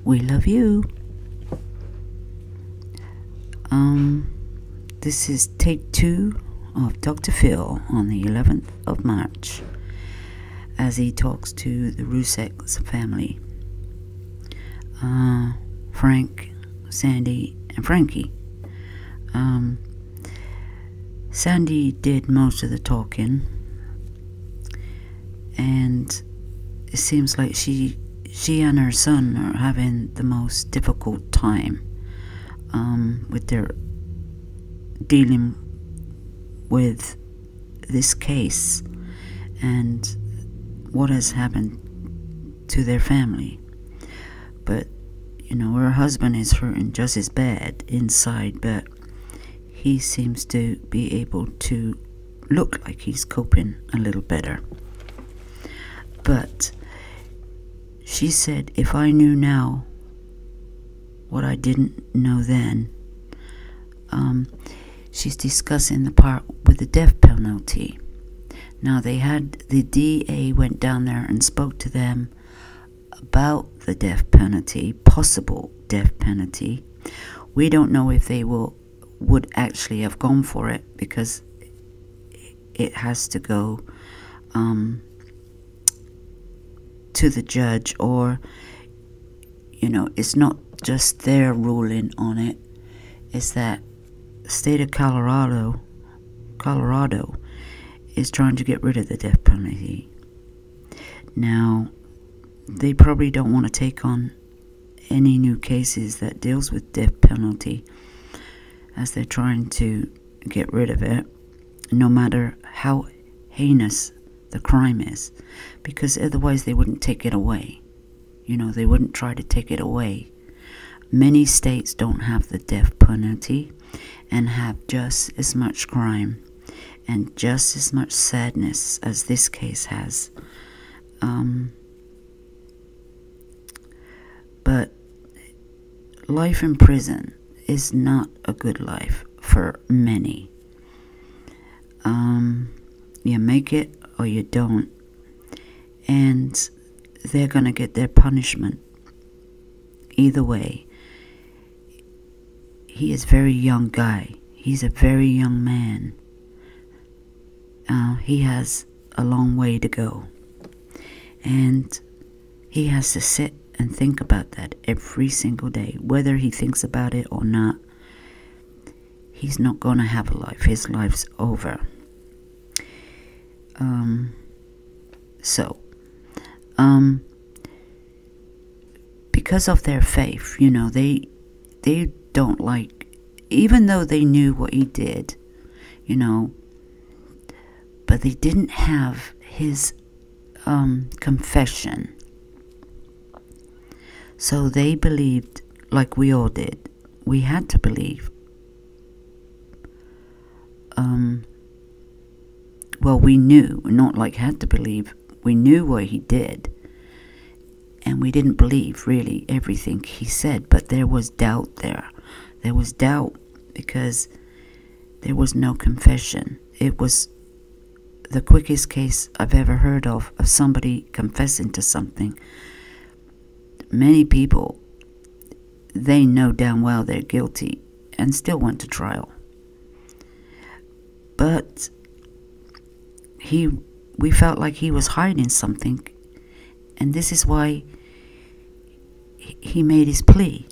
We love you. This is take 2 of Dr. Phil on the 11th of March as he talks to the Rusek family. Frank, Sandy, and Frankie. Sandy did most of the talking, and it seems like she and her son are having the most difficult time with their dealing with this case and what has happened to their family. But her husband is hurting just as bad inside, but he seems to be able to look like he's coping a little better. But she said, if I knew now what I didn't know then, she's discussing the part with the death penalty. Now the DA went down there and spoke to them about the death penalty, possible death penalty. We don't know if they would actually have gone for it, because it has to go to the judge, or it's not just their ruling on it. It's that the state of Colorado is trying to get rid of the death penalty. Now, they probably don't want to take on any new cases that deals with death penalty, as they're trying to get rid of it, no matter how heinous the crime is, because otherwise they wouldn't take it away. They wouldn't try to take it away. Many states don't have the death penalty and have just as much crime and just as much sadness as this case has. But life in prison is not a good life for many. You make it or you don't, and they're gonna get their punishment either way. He is a very young guy. He's a very young man. He has a long way to go, and he has to sit and think about that every single day. Whether he thinks about it or not, he's not going to have a life. His life's over. Because of their faith, they don't like, even though they knew what he did, but they didn't have his confession. So they believed, like we all did. We had to believe. Well, we knew, not like had to believe. We knew what he did. And we didn't believe, really, everything he said. But there was doubt there. There was doubt because there was no confession. It was the quickest case I've ever heard of somebody confessing to something. Many people, they know damn well they're guilty and still went to trial. But we felt like he was hiding something, and this is why he made his plea.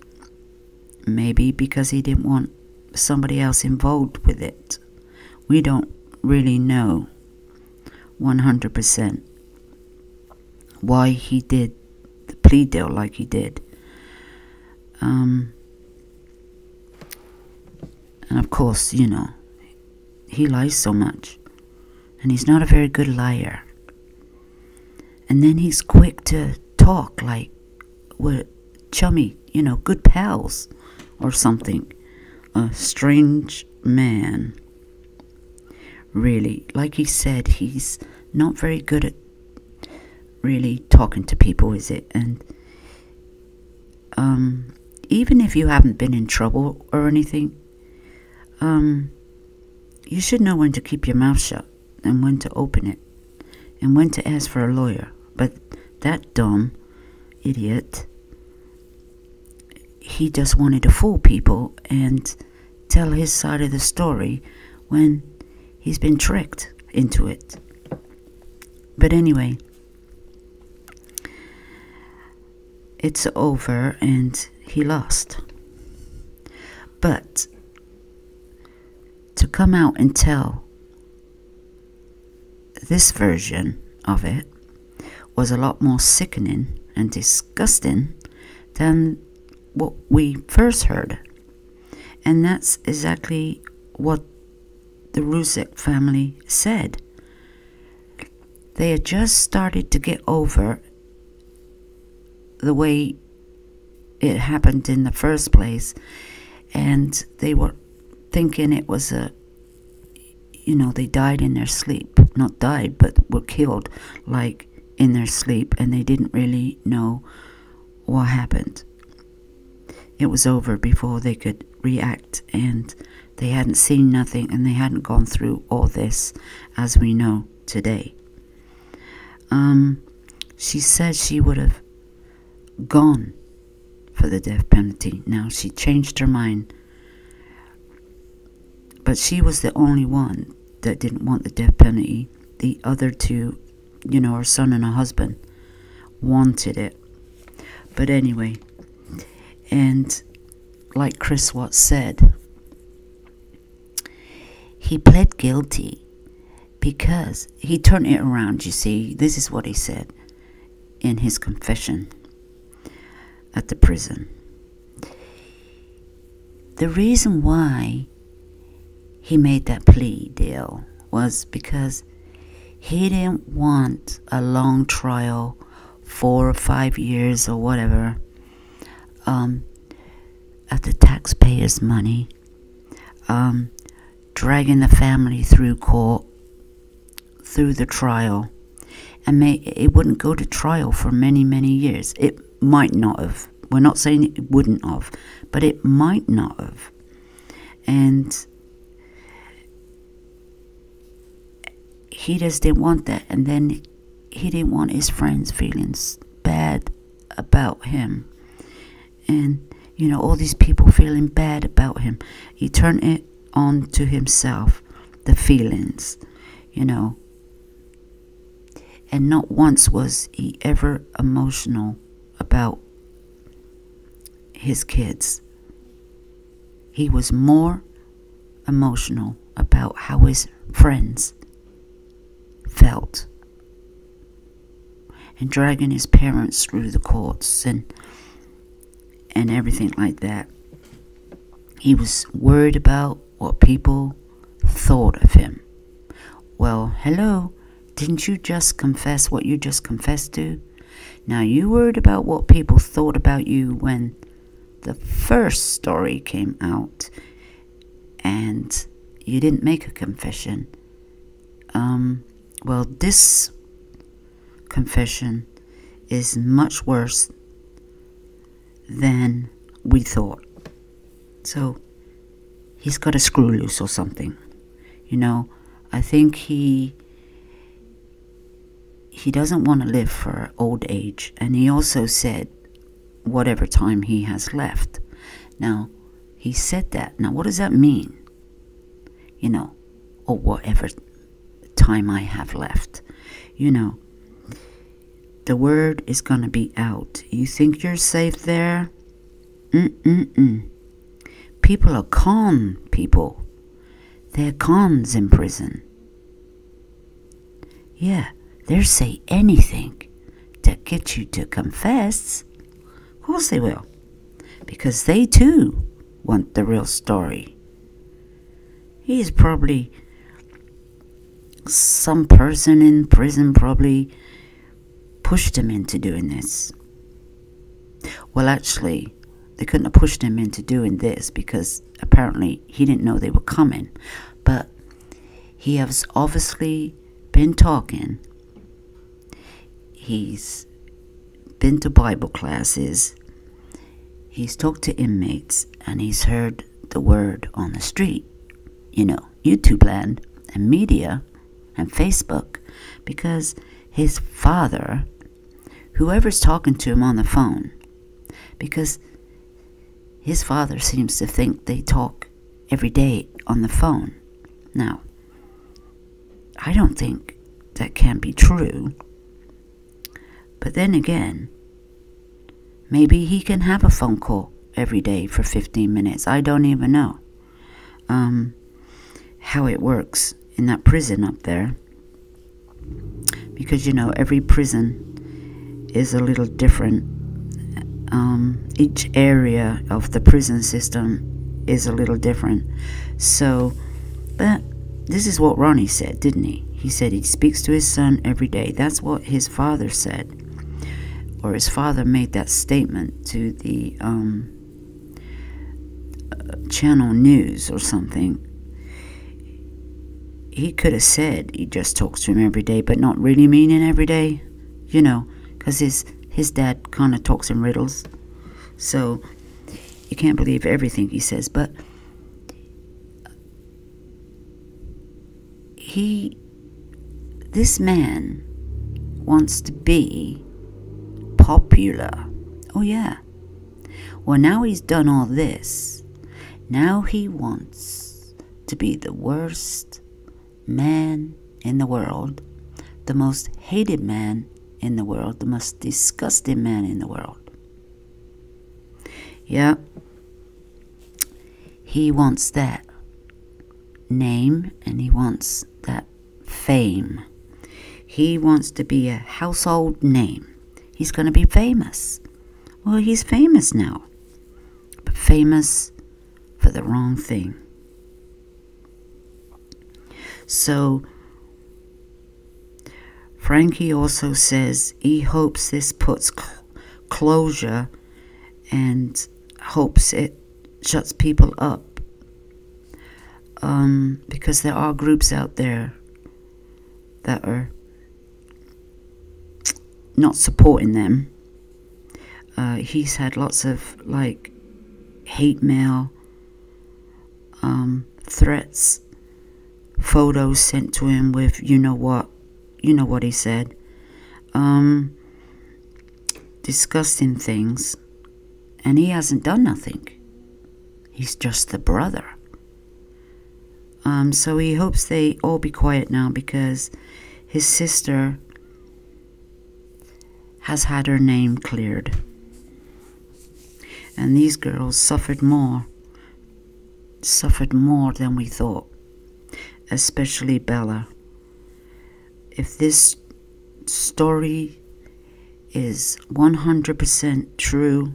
Maybe because he didn't want somebody else involved with it. We don't really know 100% why he did the plea deal like he did. And of course, he lies so much, and he's not a very good liar. And then he's quick to talk like we're chummy, good pals or something. A strange man. Really, like he said, he's not very good at really talking to people, is it? And even if you haven't been in trouble or anything, you should know when to keep your mouth shut and when to open it and when to ask for a lawyer. But that dumb idiot, he just wanted to fool people and tell his side of the story when he's been tricked into it. But anyway, it's over and he lost. But to come out and tell this version of it was a lot more sickening and disgusting than what we first heard. And that's exactly what the Rzucek family said. They had just started to get over the way it happened in the first place, and they were thinking it was they died in their sleep. Not died, but were killed, like, in their sleep, and they didn't really know what happened. It was over before they could react, and they hadn't seen nothing, and they hadn't gone through all this as we know today. She said she would have gone for the death penalty. Now, she changed her mind, but she was the only one that didn't want the death penalty. The other two, her son and her husband, wanted it. But anyway, and like Chris Watts said, he pled guilty because he turned it around, you see. This is what he said in his confession at the prison. The reason why he made that plea deal was because he didn't want a long trial, 4 or 5 years or whatever, at the taxpayers' money, dragging the family through court, through the trial, and it wouldn't go to trial for many, many years. It might not have. We're not saying it wouldn't have, but it might not have. And he just didn't want that. And then he didn't want his friends feeling bad about him. And, all these people feeling bad about him. He turned it on to himself, the feelings, And not once was he ever emotional about his kids. He was more emotional about how his friends felt, and dragging his parents through the courts and everything like that. He was worried about what people thought of him. Well, hello, didn't you just confess what you just confessed to? Now, you worried about what people thought about you when the first story came out, and you didn't make a confession. Well, this confession is much worse than we thought. So, he's got a screw loose or something. I think he doesn't want to live for old age. And he also said whatever time he has left. Now, he said that. Now, what does that mean? Or whatever time I have left. The word is going to be out. You think you're safe there? People are con people. They're cons in prison. Yeah, they'll say anything to get you to confess. Of course they will. Because they too want the real story. He's probably, some person in prison probably pushed him into doing this. Well, actually, they couldn't have pushed him into doing this because apparently he didn't know they were coming. But he has obviously been talking. He's been to Bible classes. He's talked to inmates, and he's heard the word on the street. YouTube land and media and Facebook, because his father, whoever's talking to him on the phone, because his father seems to think they talk every day on the phone. Now, I don't think that can be true. But then again, maybe he can have a phone call every day for 15 minutes. I don't even know how it works in that prison up there. Because, every prison is a little different. Each area of the prison system is a little different. So, but this is what Ronnie said, didn't he? He said he speaks to his son every day. That's what his father said. Or his father made that statement to the channel news or something. He could have said he just talks to him every day, but not really meaning every day, because his dad kind of talks in riddles. So you can't believe everything he says. But this man wants to be popular. Oh yeah. Well, now he's done all this. Now he wants to be the worst man in the world, the most hated man in the world, the most disgusting man in the world. Yeah. He wants that name and he wants that fame. He wants to be a household name. He's going to be famous. Well, he's famous now, but famous for the wrong thing. So, Frankie also says he hopes this puts closure and hopes it shuts people up. Because there are groups out there that are not supporting them. He's had lots of hate mail, threats, photos sent to him with you know what he said, disgusting things, and he hasn't done nothing. He's just the brother. So he hopes they all be quiet now, because his sister has had her name cleared. And these girls suffered more than we thought, especially Bella. If this story is 100% true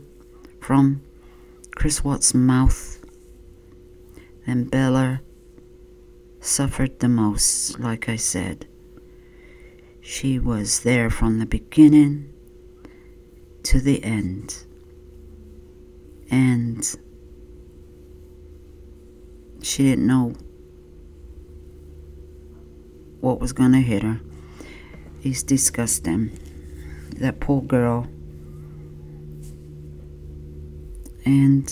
from Chris Watts' mouth, then Bella suffered the most. Like I said, she was there from the beginning to the end, and she didn't know what was gonna hit her. It's disgusting, that poor girl. And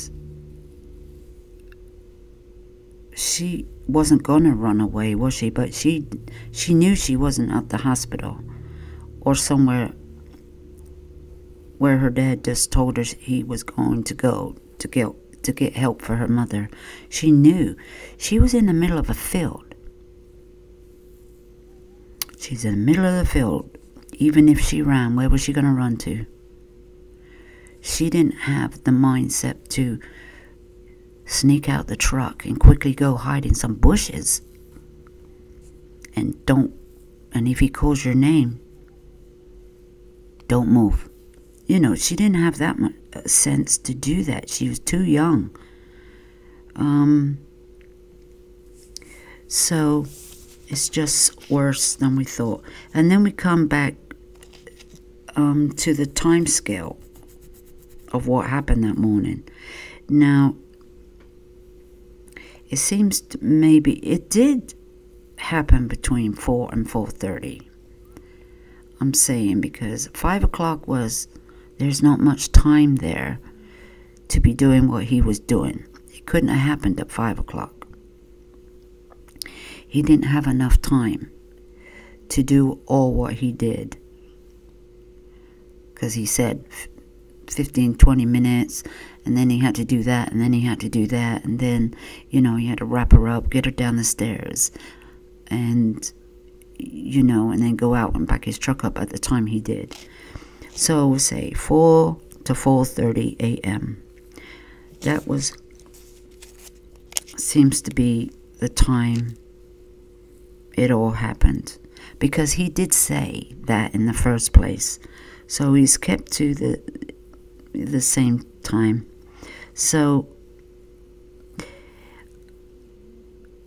she wasn't gonna run away, was she? But she knew she wasn't at the hospital or somewhere where her dad just told her he was going to go to get help for her mother. She knew she was in the middle of a field. She's in the middle of the field. Even if she ran, where was she going to run to? She didn't have the mindset to sneak out the truck and quickly go hide in some bushes. And if he calls your name, don't move. She didn't have that much sense to do that. She was too young. So it's just worse than we thought. And then we come back to the time scale of what happened that morning. Now, it seems maybe it did happen between 4 and 4:30. I'm saying, because 5 o'clock there's not much time there to be doing what he was doing. It couldn't have happened at 5 o'clock. He didn't have enough time to do all what he did. Because he said 15, 20 minutes, and then he had to do that, and then he had to do that, and then, you know, he had to wrap her up, get her down the stairs, and, you know, and then go out and back his truck up at the time he did. So we'll say 4 to 4:30 a.m. That seems to be the time it all happened, because he did say that in the first place. So he's kept to the same time. So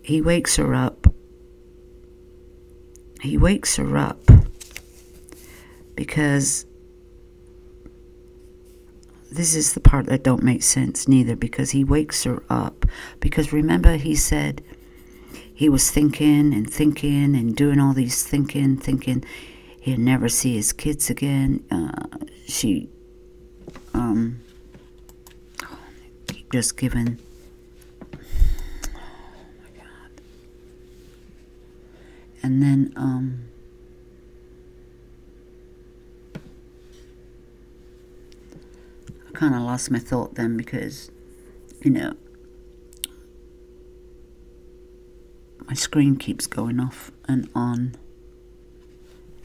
he wakes her up. He wakes her up because this is the part that don't make sense neither, because he wakes her up because remember he said he was thinking and doing all these thinking he'd never see his kids again. She just given, oh my God. And then I kind of lost my thought then, because, you know, my screen keeps going off and on.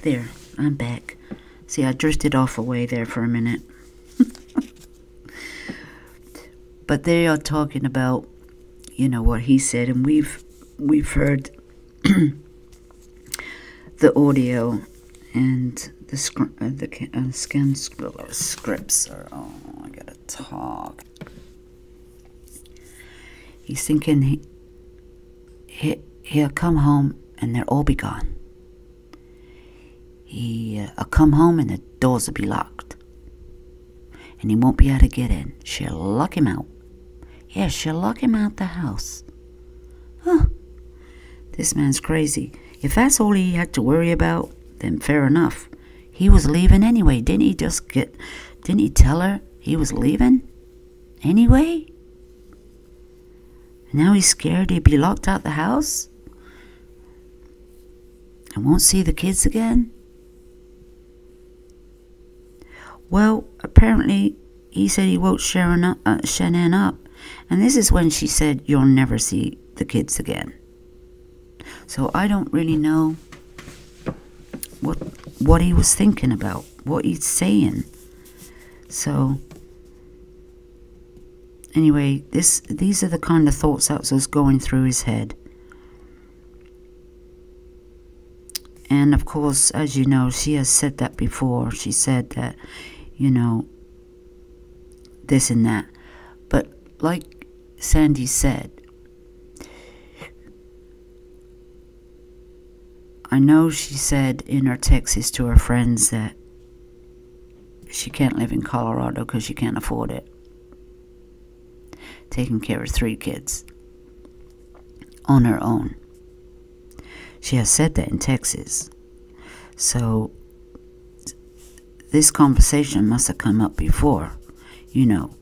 There, I'm back. See, I drifted off away there for a minute. But they are talking about, you know, what he said, and we've heard the audio and the scan scripts are. Oh, I gotta talk. He's thinking he'll come home and they'll all be gone. He'll come home and the doors will be locked, and he won't be able to get in. She'll lock him out. Yeah, she'll lock him out the house. Huh. This man's crazy. If that's all he had to worry about, then fair enough. He was leaving anyway. Didn't he tell her he was leaving anyway? Now he's scared he'd be locked out the house and won't see the kids again? Well, apparently he said he woke Shanann up, and this is when she said, "You'll never see the kids again." So I don't really know what he was thinking about, what he's saying. So anyway, these are the kind of thoughts that was going through his head. And of course, as you know, she has said that before. She said that, you know, this and that. But like Sandy said, I know she said in her texts to her friends that she can't live in Colorado because she can't afford it. Taking care of 3 kids on her own. She has said that in Texas. So this conversation must have come up before, you know,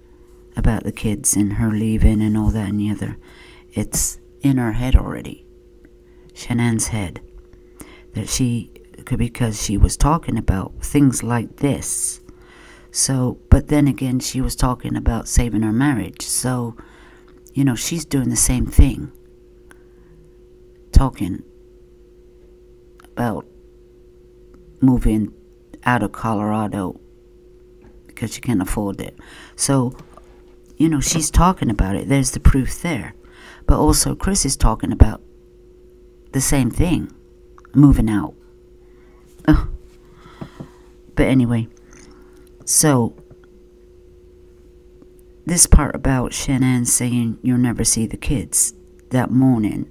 about the kids and her leaving and all that and the other. It's in her head already. Shanann's head. Because she was talking about things like this. So, but then again, she was talking about saving her marriage. So, you know, she's doing the same thing. Talking about moving out of Colorado because she can't afford it. So, you know, she's talking about it. There's the proof there. But also Chris is talking about the same thing. Moving out. Ugh. But anyway, so this part about Shanann saying you'll never see the kids that morning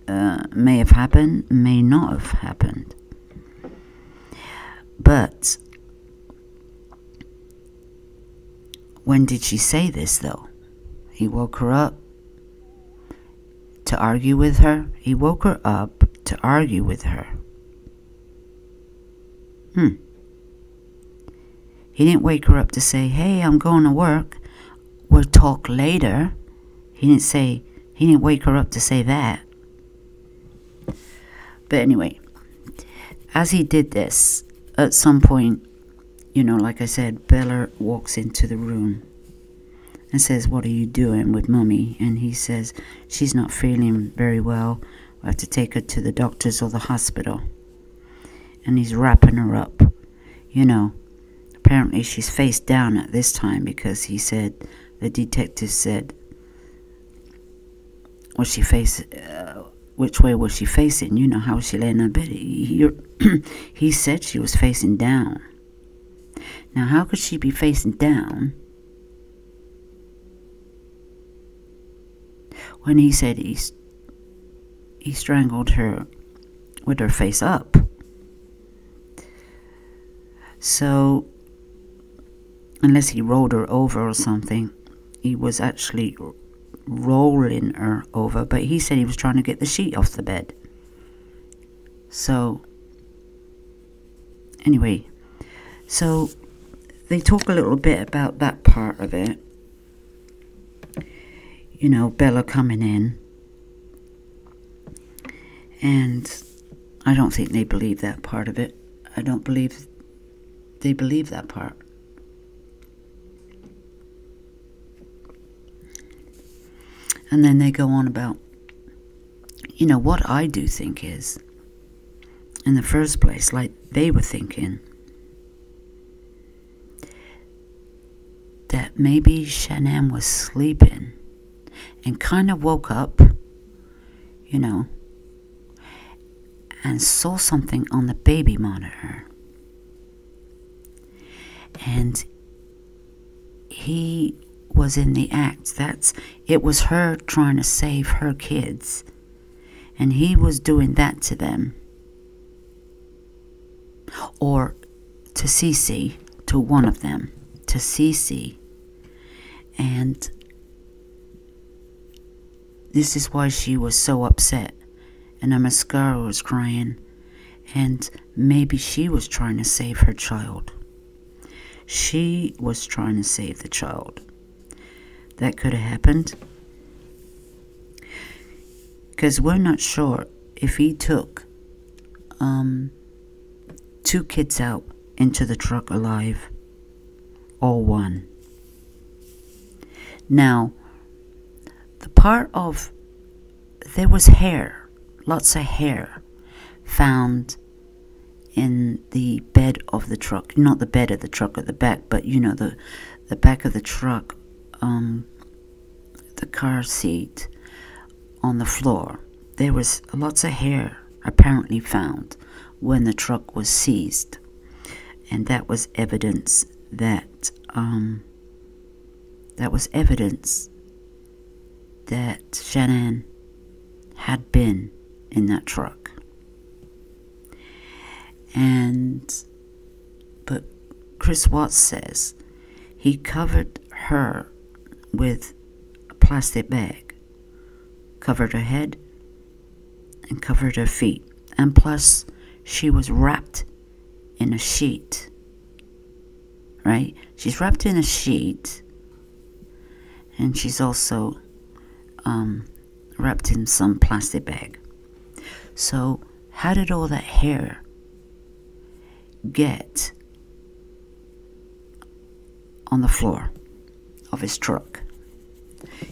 may have happened, may not have happened. But when did she say this though? He woke her up to argue with her. He woke her up to argue with her. He didn't wake her up to say, "Hey, I'm going to work. We'll talk later." He didn't wake her up to say that. But anyway, as he did this, at some point, like I said, Bella walks into the room and says, "What are you doing with Mummy?" And he says, "She's not feeling very well. I have to take her to the doctors or the hospital." And he's wrapping her up. Apparently she's face down at this time, because the detective said, was she which way was she facing? How was she laying in bed? He said she was facing down. Now, how could she be facing down when he said he strangled her with her face up? So, unless he rolled her over or something, he was actually rolling her over, but he said he was trying to get the sheet off the bed. So, anyway, so they talk a little bit about that part of it. Bella coming in, and I don't think they believe that part of it. I don't believe they believe that part. And then they go on about, what I do think is, in the first place, like they were thinking, that maybe Shanann was sleeping and kind of woke up, and saw something on the baby monitor. And he was in the act. It was her trying to save her kids, and he was doing that to them, or to Cece, to one of them, to Cece. And this is why she was so upset, and her mascara was crying, and maybe she was trying to save her child. She was trying to save the child. That could have happened. Because we're not sure if he took 2 kids out into the truck alive, or 1. Now, the part of, there was hair, lots of hair found in the bed of the truck. Not the bed of the truck at the back, but the back of the truck, the car seat, on the floor. There was lots of hair apparently found when the truck was seized, and that was evidence that Shanann had been in that truck. But Chris Watts says he covered her with a plastic bag, covered her head and covered her feet, and plus she was wrapped in a sheet, right? She's wrapped in a sheet, and she's also wrapped in some plastic bag. So how did all that hair get on the floor of his truck?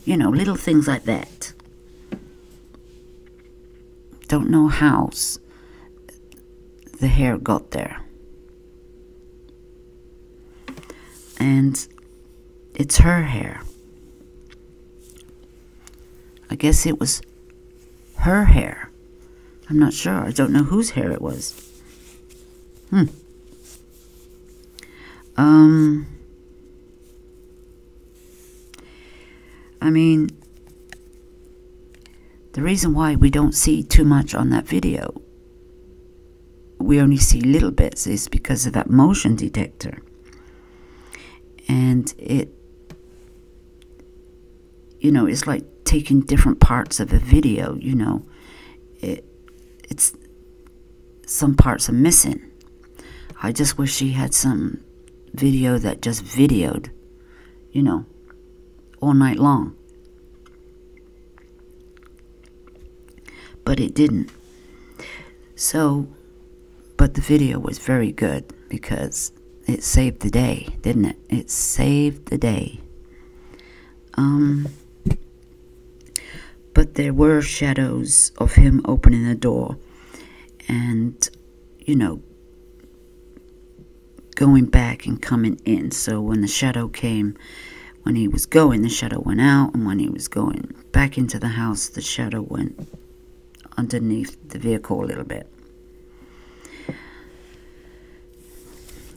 Little things like that. Don't know how the hair got there. And it's her hair. I guess it was her hair. I'm not sure. I don't know whose hair it was. I mean, the reason why we don't see too much on that video, we only see little bits, is because of that motion detector. And it's like taking different parts of a video, it's some parts are missing. I just wish she had some video that just videoed, all night long. But it didn't. So, but the video was very good, because it saved the day, didn't it? It saved the day. But there were shadows of him opening the door and, going back and coming in. So when the shadow came, when he was going, the shadow went out, and when he was going back into the house, the shadow went underneath the vehicle a little bit.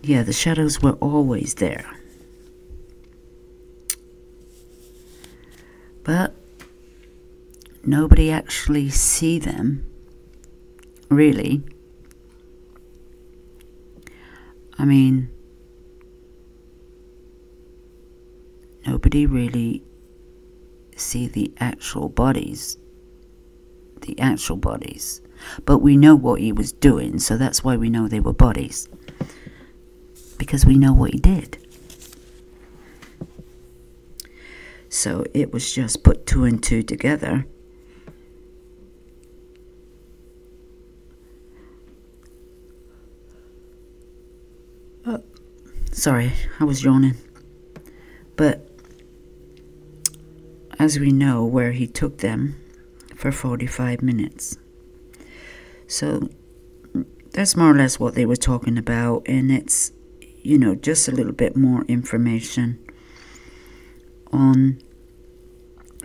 Yeah, the shadows were always there. But nobody actually see them, really. I mean, nobody really see the actual bodies. But we know what he was doing, so that's why we know they were bodies. Because we know what he did. So it was just put 2 and 2 together. Sorry, I was yawning. But as we know, where he took them for 45 minutes. So that's more or less what they were talking about. And it's, just a little bit more information on,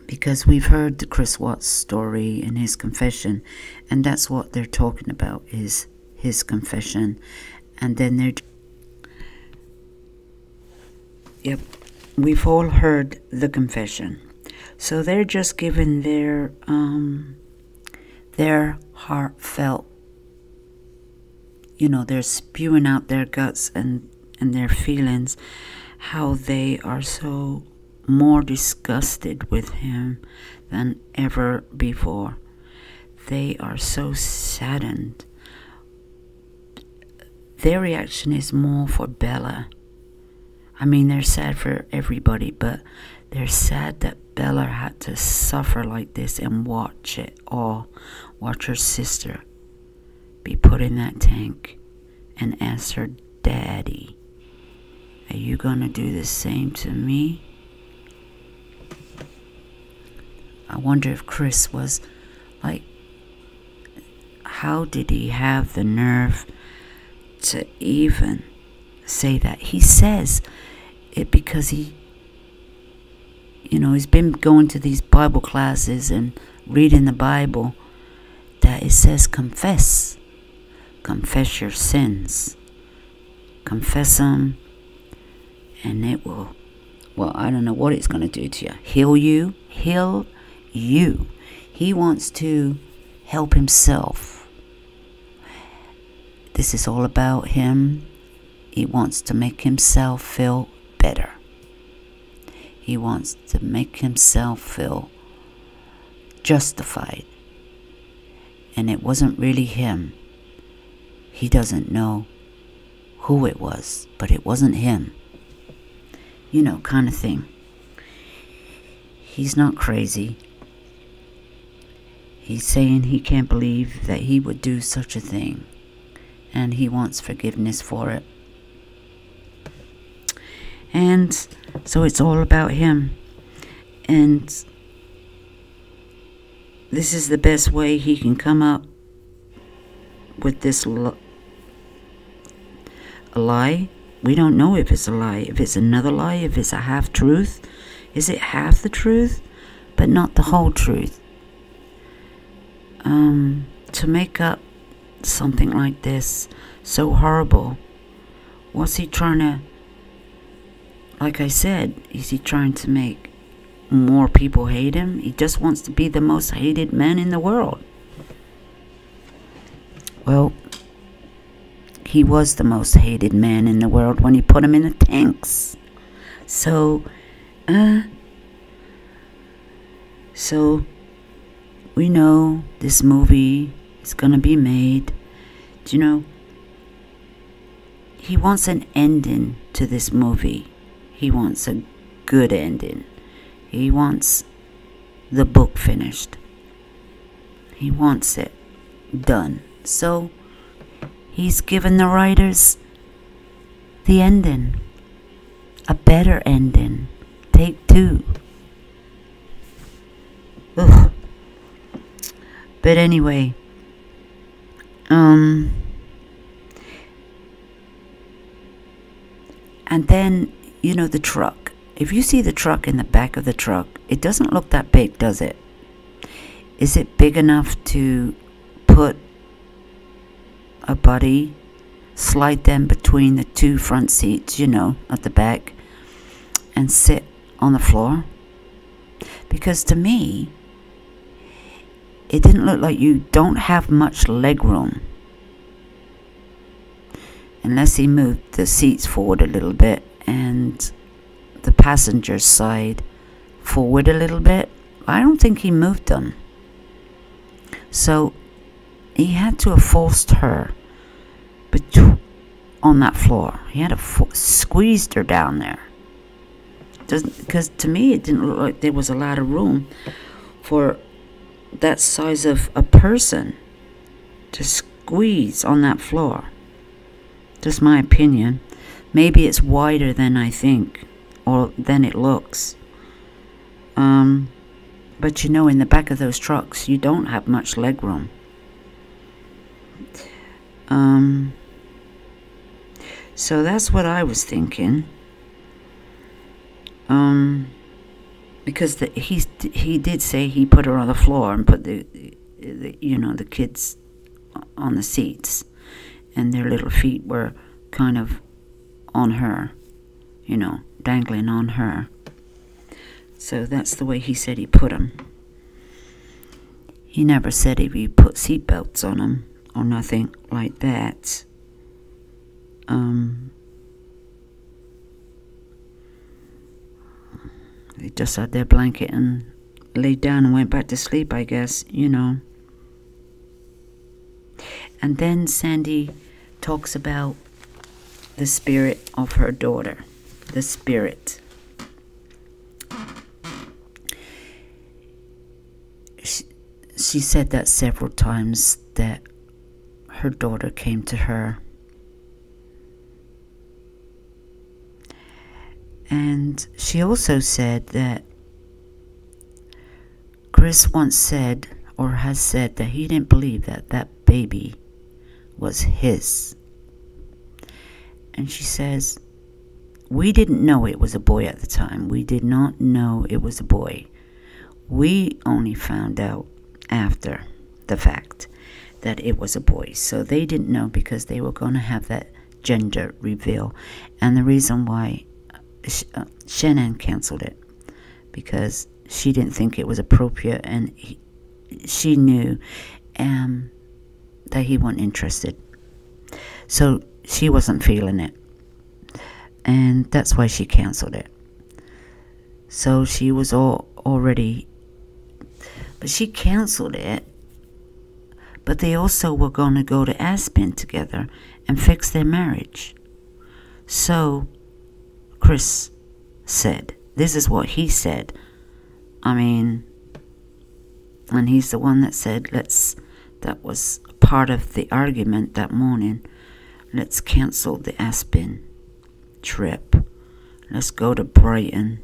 because we've heard the Chris Watts story and his confession. And that's what they're talking about, is his confession. And then yep, we've all heard the confession. So they're just giving their heartfelt, they're spewing out their guts and their feelings, how they are so more disgusted with him than ever before. They are so saddened. Their reaction is more for Bella. I mean, they're sad for everybody, but they're sad that Bella had to suffer like this and watch it all. Watch her sister be put in that tank and ask her daddy, are you gonna do the same to me? I wonder if Chris was like, how did he have the nerve to even say that? He says it because he's been going to these Bible classes and reading the Bible, that it says confess your sins, confess them, and it will, well, I don't know what it's going to do to you. Heal you. He wants to help himself. This is all about him. He wants to make himself feel better. He wants to make himself feel justified. And it wasn't really him. He doesn't know who it was, but it wasn't him. Kind of thing. He's not crazy. He's saying he can't believe that he would do such a thing. And he wants forgiveness for it. And so it's all about him. And this is the best way he can come up with this a lie. We don't know if it's a lie, if it's another lie, if it's a half-truth. Is it half the truth, but not the whole truth? To make up something like this, so horrible, what's he trying to, like I said, is he trying to make more people hate him? He just wants to be the most hated man in the world. Well, he was the most hated man in the world when he put him in the tanks. So we know this movie is gonna be made. He wants an ending to this movie. He wants a good ending. He wants the book finished. He wants it done. So he's given the writers the ending. A better ending. Take 2. Ugh. But anyway, and then, you know, the truck. If you see the truck in the back of the truck, it doesn't look that big, does it? Is it big enough to put a body, slide them between the 2 front seats, you know, at the back, and sit on the floor? Because to me, it didn't look like you don't have much leg room. Unless he moved the seats forward a little bit and the passenger side forward a little bit. I don't think he moved them. So he had to have forced her on that floor. He had to squeezed her down there. Because to me it didn't look like there was a lot of room for that size of a person to squeeze on that floor. Just my opinion. Maybe it's wider than I think, or than it looks. But you know, in the back of those trucks, you don't have much leg room. So that's what I was thinking. Because he did say he put her on the floor and put the you know, the kids on the seats, and their little feet were kind of on her, you know, dangling on her. So that's the way he said he put them. He never said if he put seat belts on them or nothing like that. They just had their blanket and laid down and went back to sleep, I guess, you know. And then Sandy talks about the spirit of her daughter. The spirit. She said that several times, that her daughter came to her. And she also said that Chris once said, or has said, that he didn't believe that that baby was his. And she says, we didn't know it was a boy at the time. We did not know it was a boy. We only found out after the fact that it was a boy. So they didn't know, because they were going to have that gender reveal. And the reason why Shannon canceled it, because she didn't think it was appropriate, and she knew that he wasn't interested. So she wasn't feeling it, and that's why she canceled it. So she was already, but she canceled it. But they also were going to go to Aspen together and fix their marriage. So Chris said, this is what he said. I mean, and he's the one that said, that was part of the argument that morning. Let's cancel the Aspen trip. Let's go to Brighton.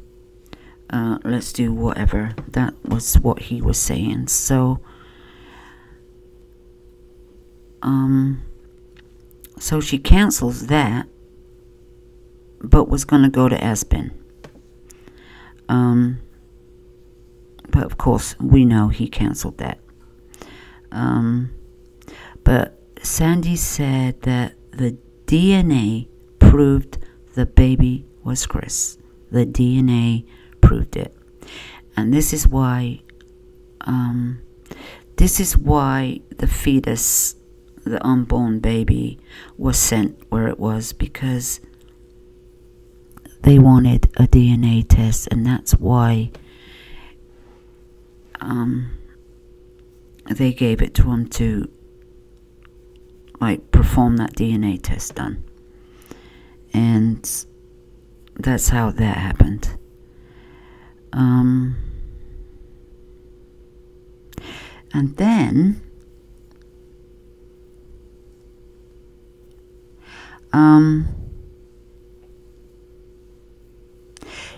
Let's do whatever. That was what he was saying. So, so she cancels that, but was going to go to Aspen. But of course, we know he canceled that. But Sandy said that the DNA proved the baby was Chris. The DNA proved it. And this is why the fetus, the unborn baby, was sent where it was, because they wanted a DNA test, and that's why they gave it to him to, like, perform that DNA test done. And that's how that happened. And then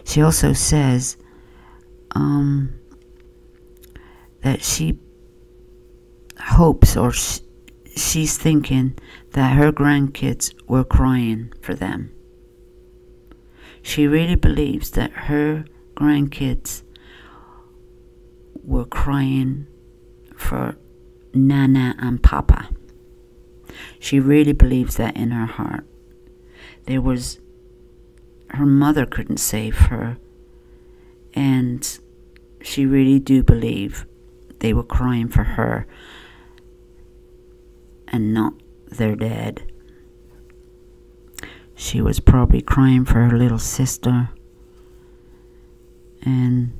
She also says that she hopes, or she's thinking that her grandkids were crying for them. She really believes that her grandkids were crying for Nana and Papa. She really believes that in her heart. Her mother couldn't save her, and she really do believe they were crying for her and not their dad. She was probably crying for her little sister, and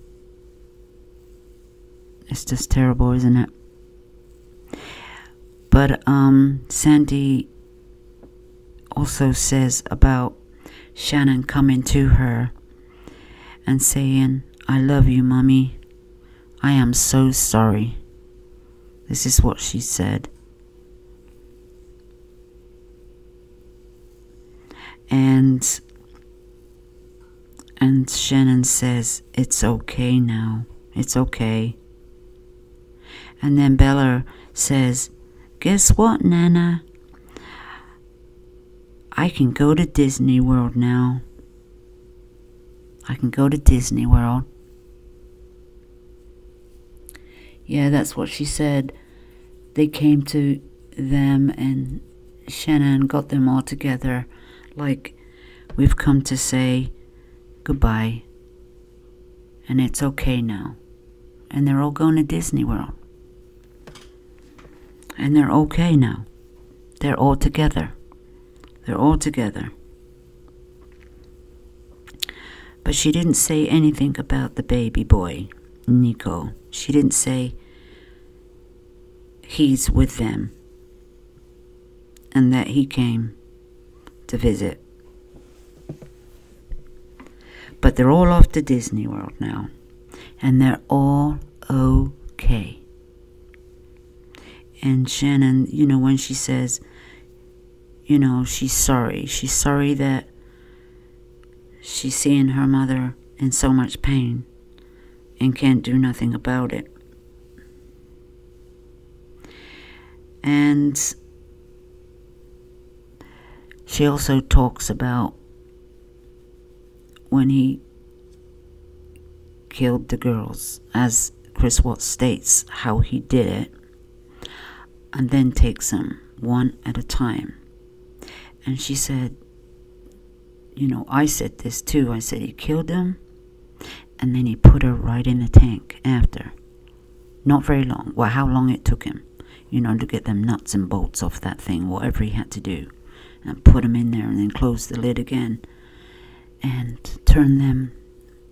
it's just terrible, isn't it? But Sandy also says about Shannon coming to her and saying, "I love you, Mommy. I am so sorry." This is what she said. And Shannon says, "It's okay now. It's okay." And then Bella says, "Guess what, Nana? I can go to Disney World now. I can go to Disney World." Yeah, that's what she said. They came to them, and Shannon got them all together. Like, we've come to say goodbye, and it's okay now. And they're all going to Disney World. And they're okay now. They're all together. They're all together. But she didn't say anything about the baby boy, Nico. She didn't say he's with them and that he came to visit. But they're all off to Disney World now, and they're all okay. And Shannon, when she says, she's sorry. She's sorry that she's seeing her mother in so much pain and can't do nothing about it. And she also talks about when he killed the girls, as Chris Watts states how he did it, and then takes them one at a time. And she said, I said this too. I said he killed them, and then he put her right in the tank after. Not very long. Well, how long it took him, to get them nuts and bolts off that thing, whatever he had to do, and put them in there and then close the lid again and turn them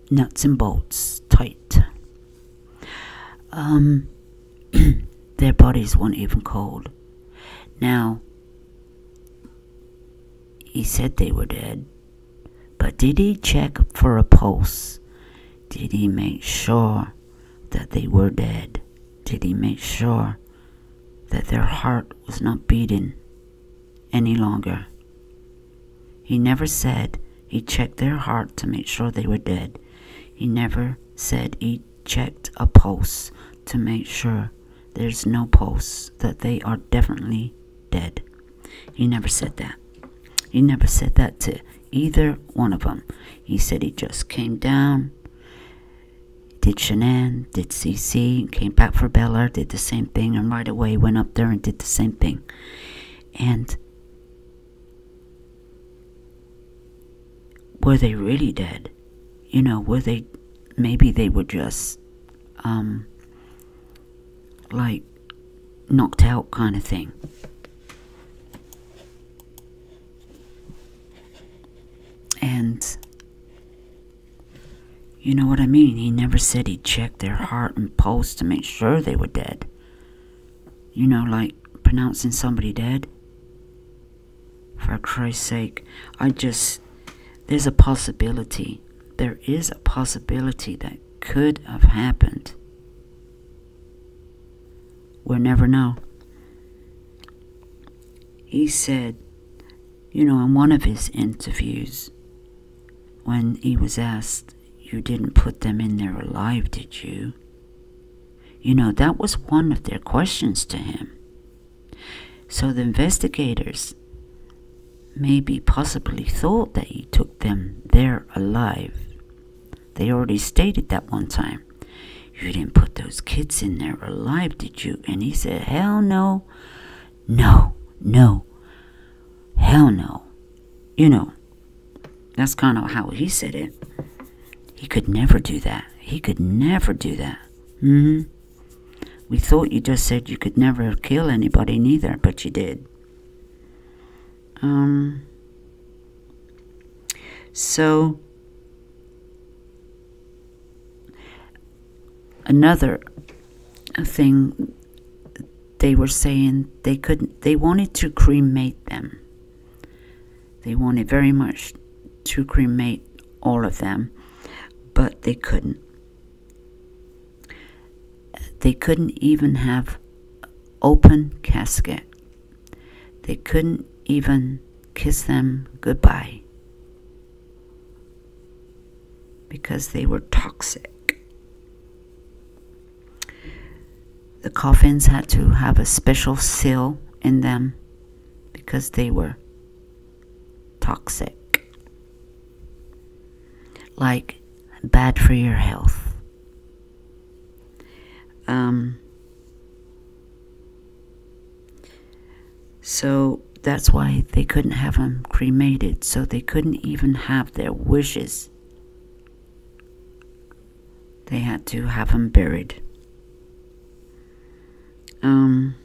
nuts and bolts tight. Their bodies weren't even cold. Now, he said they were dead, but did he check for a pulse? Did he make sure that they were dead? Did he make sure that their heart was not beating any longer? He never said he checked their heart to make sure they were dead. He never said he checked a pulse to make sure there's no pulse, that they are definitely dead. He never said that. He never said that to either one of them. He said he just came down, did Shanann, did CC, came back for Bella, did the same thing, and right away went up there and did the same thing. And were they really dead? Were they, maybe they were just, like, knocked out kind of thing. And, you know what I mean? He never said he checked their heart and pulse to make sure they were dead. Like pronouncing somebody dead. For Christ's sake, there's a possibility. There is a possibility that could have happened. We'll never know. He said, in one of his interviews, when he was asked, you didn't put them in there alive, did you? You know, that was one of their questions to him. So the investigators maybe possibly thought that he took them there alive. They already stated that one time. You didn't put those kids in there alive, did you? And he said, hell no. No, no. Hell no. You know, that's kind of how he said it. He could never do that. He could never do that. We thought you just said you could never kill anybody neither, but you did. So another thing, they were saying they wanted to cremate them. They wanted very much to cremate all of them, but they couldn't. They couldn't even have open casket. They couldn't even kiss them goodbye because they were toxic. The coffins had to have a special seal in them because they were toxic. Like bad for your health. So that's why they couldn't have them cremated. So they couldn't even have their wishes. They had to have them buried. And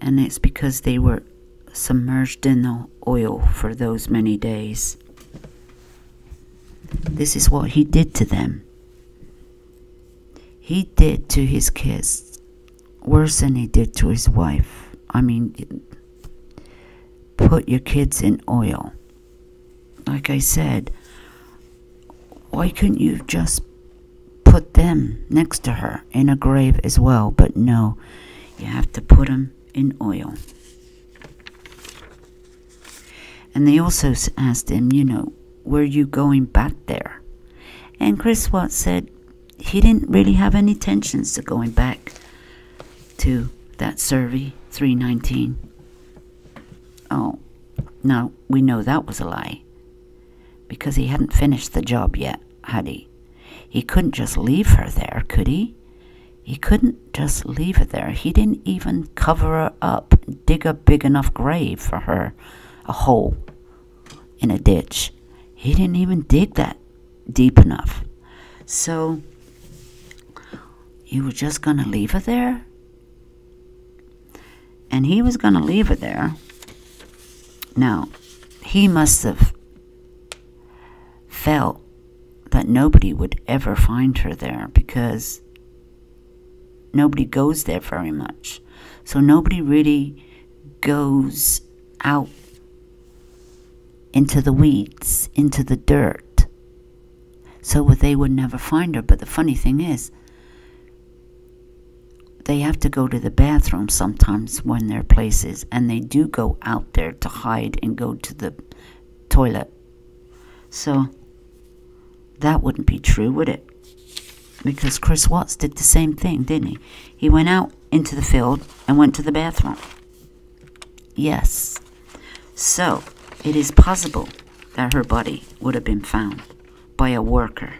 it's because they were submerged in the oil for those many days. This is what he did to them. He did to his kids worse than he did to his wife. I mean, put your kids in oil. Like I said, why couldn't you just put them next to her in a grave as well? But no, you have to put them in oil. And they also asked him, you know, were you going back there? And Chris Watts said he didn't really have any intentions of going back to that Survey 319. Oh, no, we know that was a lie. Because he hadn't finished the job yet, had he? He couldn't just leave her there, could he? He couldn't just leave her there. He didn't even cover her up, dig a big enough grave for her, a hole in a ditch. He didn't even dig that deep enough. So, you were just going to leave her there? And he was going to leave her there. Now, he must have felt that nobody would ever find her there because nobody goes there very much. So nobody really goes out into the weeds, into the dirt. So they would never find her. But the funny thing is, they have to go to the bathroom sometimes when they're places, and they do go out there to hide and go to the toilet. So that wouldn't be true, would it? Because Chris Watts did the same thing, didn't he? He went out into the field and went to the bathroom. Yes. So it is possible that her body would have been found by a worker.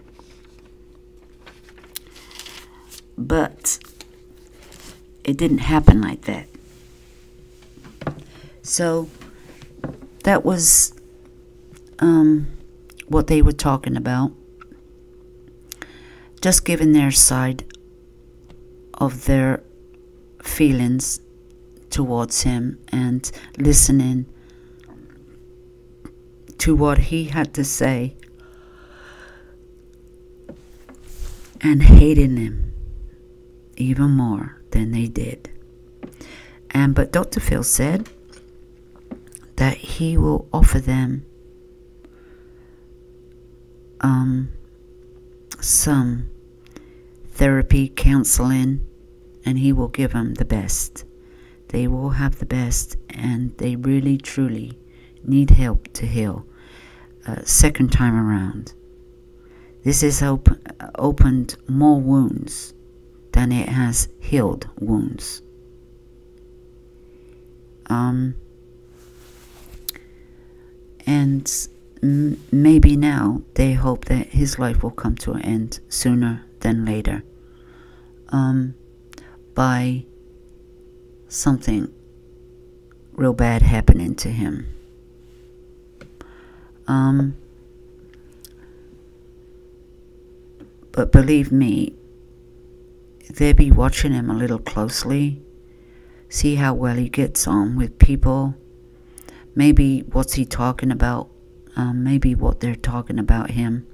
But it didn't happen like that. So that was what they were talking about. Just giving their side of their feelings towards him and listening to what he had to say and hating him even more than they did. But Dr. Phil said that he will offer them some therapy, counseling, and he will give them the best. They will have the best, and they really, truly need help to heal. Second time around. This has opened more wounds than it has healed wounds. And maybe now they hope that his life will come to an end sooner than later, by something real bad happening to him. But believe me, they'll be watching him a little closely, see how well he gets on with people. Maybe what's he talking about, maybe what they're talking about him.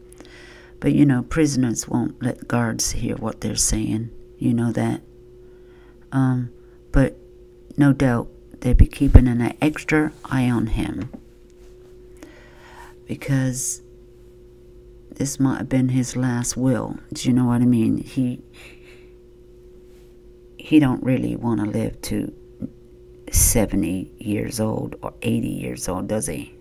But you know, prisoners won't let guards hear what they're saying, you know that. But no doubt they'll be keeping an extra eye on him, because this might have been his last will. Do you know what I mean? He don't really want to live to 70 years old or 80 years old, does he?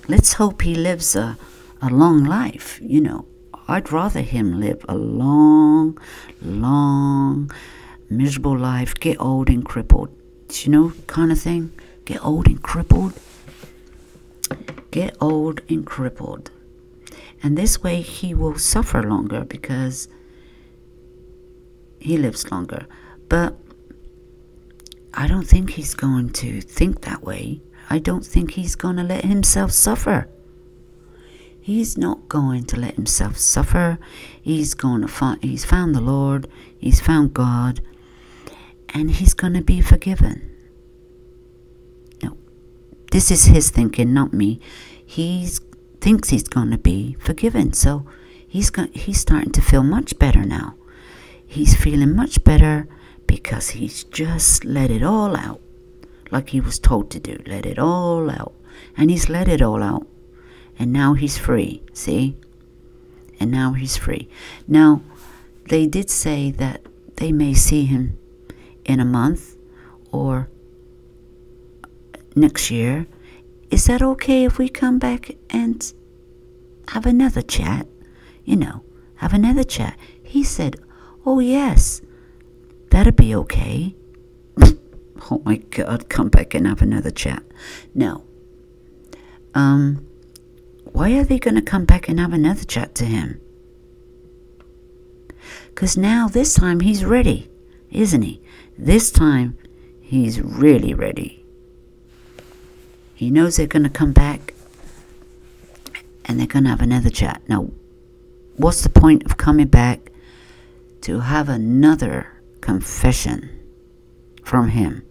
Let's hope he lives a long life, you know. I'd rather him live a long, miserable life, get old and crippled. You know, kind of thing. Get old and crippled. Get old and crippled. And this way he will suffer longer because he lives longer. But I don't think he's going to think that way. I don't think he's going to let himself suffer. He's not going to let himself suffer. He's found the Lord. He's found God. And he's going to be forgiven. No, this is his thinking, not me. He thinks he's going to be forgiven. So he's starting to feel much better now. He's feeling much better because he's just let it all out, like he was told to do. Let it all out. And he's let it all out. And now he's free, see? And now he's free. Now, they did say that they may see him in a month or next year. Is that okay if we come back and have another chat? You know, have another chat. He said, oh yes, that'd be okay. Oh my God, come back and have another chat. No. Why are they going to come back and have another chat to him? Because now, this time, he's ready, isn't he? This time, he's really ready. He knows they're going to come back and they're going to have another chat. Now, what's the point of coming back to have another confession from him?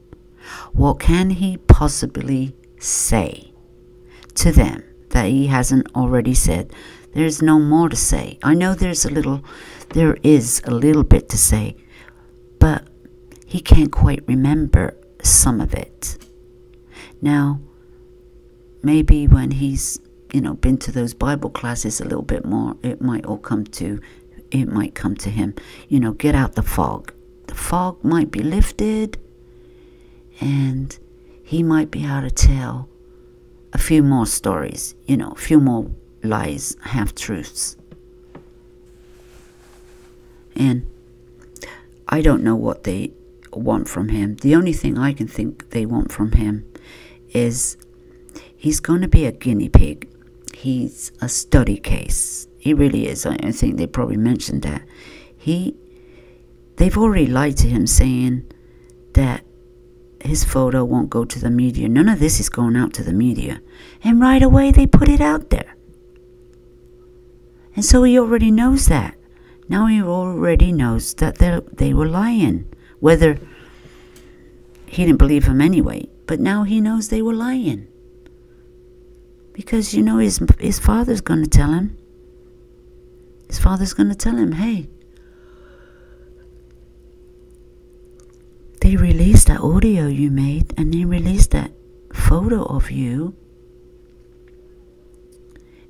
What can he possibly say to them that he hasn't already said? There's no more to say. I know there is a little bit to say, but he can't quite remember some of it. Now, maybe when he's, been to those Bible classes a little bit more, it might come to him. Get out the fog. The fog might be lifted, and he might be able to tell a few more stories, a few more lies, half-truths. And I don't know what they want from him. The only thing I can think they want from him is he's going to be a guinea pig. He's a study case. He really is. I think they probably mentioned that. They've already lied to him, saying that his photo won't go to the media. None of this is going out to the media. And right away they put it out there. And so he already knows that. Now he already knows that they were lying. Whether he didn't believe him anyway. But now he knows they were lying. Because, his father's going to tell him. His father's going to tell him, hey, they released that audio you made, and they released that photo of you.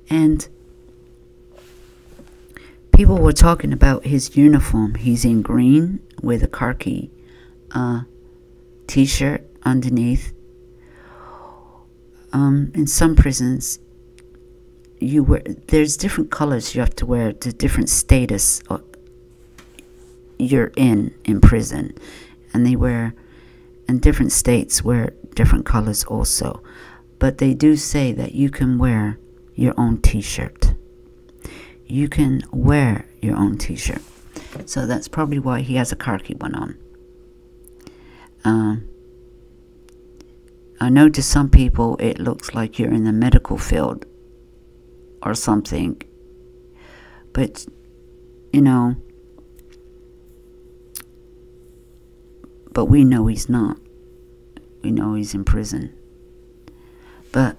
And people were talking about his uniform. He's in green with a khaki t-shirt underneath. In some prisons, you wear, there's different colors you have to wear to different status you're in prison, and they wear, and different states wear different colors also. But they do say that you can wear your own t-shirt. You can wear your own t-shirt. So that's probably why he has a khaki one on. I know to some people it looks like you're in the medical field or something. But, you know, but we know he's not. We know he's in prison. But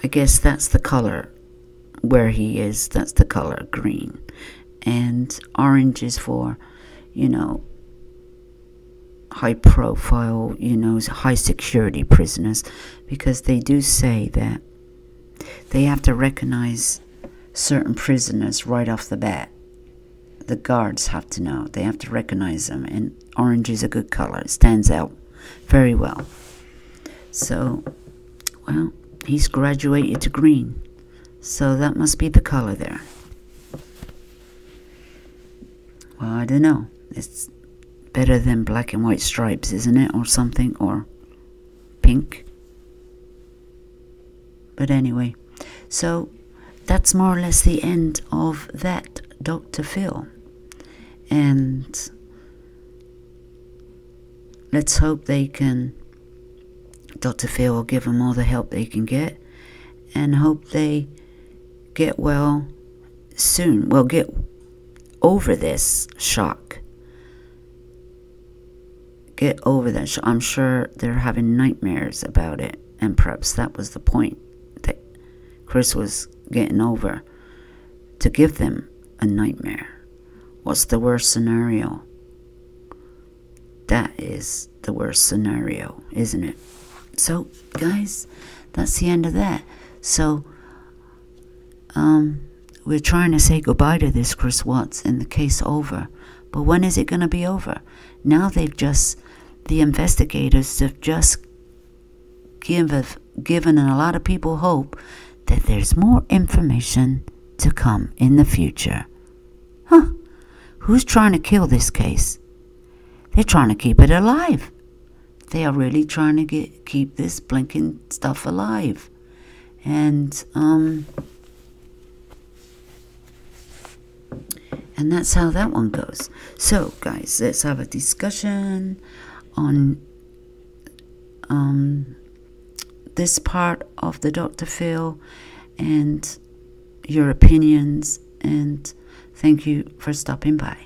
I guess that's the color where he is. That's the color green. And orange is for, you know, high profile, you know, high security prisoners, because they do say that they have to recognize certain prisoners right off the bat. The guards have to know. They have to recognize them. And orange is a good color. It stands out very well. So, well, he's graduated to green. So that must be the color there. Well, I don't know. It's better than black and white stripes, isn't it? Or something. Or pink. But anyway. So, that's more or less the end of that Dr. Phil. And let's hope they can, Dr. Phil will give them all the help they can get, and hope they get well soon. Well, get over this shock. Get over that shock. I'm sure they're having nightmares about it, and perhaps that was the point that Chris was getting over, to give them a nightmare. What's the worst scenario? That is the worst scenario, isn't it? So, guys, that's the end of that. So, we're trying to say goodbye to this Chris Watts and the case over. But when is it going to be over? Now the investigators have just given a lot of people hope that there's more information to come in the future. Huh? Who's trying to kill this case? They're trying to keep it alive. They are really trying to keep this blinking stuff alive. And that's how that one goes. So, guys, let's have a discussion on this part of the Dr. Phil and your opinions. And thank you for stopping by.